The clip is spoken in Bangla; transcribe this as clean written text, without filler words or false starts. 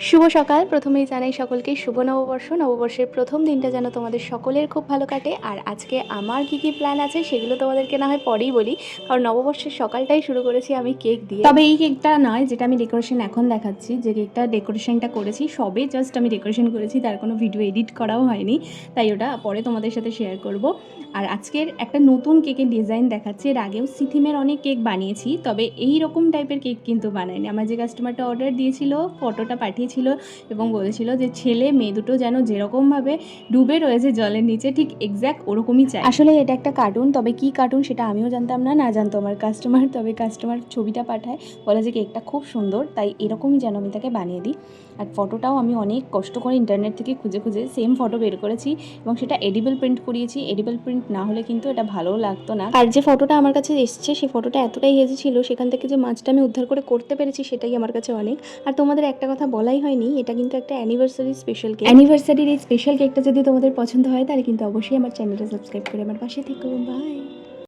শুভ সকাল। প্রথমেই জানাই সকলকে শুভ নববর্ষ। নববর্ষের প্রথম দিনটা যেন তোমাদের সকলের খুব ভালো কাটে। আর আজকে আমার কী প্ল্যান আছে সেগুলো তোমাদেরকে না হয় পরেই বলি, কারণ নববর্ষের সকালটাই শুরু করেছি আমি কেক দিয়ে। তবে এই কেকটা নয় যেটা আমি ডেকোরেশন এখন দেখাচ্ছি, যে কেকটা ডেকোরেশনটা করেছি সবে জাস্ট আমি ডেকোরেশন করেছি, তার কোনো ভিডিও এডিট করাও হয়নি, তাই ওটা পরে তোমাদের সাথে শেয়ার করব। আর আজকের একটা নতুন কেকের ডিজাইন দেখাচ্ছি। এর আগেও সিথিমের অনেক কেক বানিয়েছি, তবে এই রকম টাইপের কেক কিন্তু বানাইনি। আমার যে কাস্টমারটা অর্ডার দিয়েছিল ফটোটা পাঠিয়েছিল এবং বলেছিল যে ছেলে মেয়ে দুটো যেন যেরকমভাবে ডুবে রয়েছে জলের নিচে ঠিক এক্স্যাক্ট ওরকমই চাই। আসলে এটা একটা কার্টুন, তবে কি কার্টুন সেটা আমিও জানতাম না, না জানতো আমার কাস্টমার। তবে কাস্টমার ছবিটা পাঠায়, বলে যে কেকটা খুব সুন্দর, তাই এরকমই যেন আমি তাকে বানিয়ে দিই। আর ফটোটাও আমি অনেক কষ্ট করে ইন্টারনেট থেকে খুঁজে খুঁজে সেম ফটো বের করেছি এবং সেটা এডিবল প্রিন্ট করিয়েছি। এডিবল প্রিন্ট না হলে কিন্তু এটা ভালোও লাগতো না। আর যে ফটোটা আমার কাছে এসছে সেই ফটোটা এতটাই হেজি ছিল, সেখান থেকে যে মাছটা আমি উদ্ধার করে করতে পেরেছি সেটাই আমার কাছে অনেক। আর তোমাদের একটা কথা বলাই হয়নি, এটা কিন্তু একটা অ্যানিভার্সারি স্পেশাল কেক। অ্যানিভার্সারির এই স্পেশাল কেকটা যদি তোমাদের পছন্দ হয় তাহলে কিন্তু অবশ্যই আমার চ্যানেলটা সাবস্ক্রাইব করে আমার পাশে থেকো। বাই।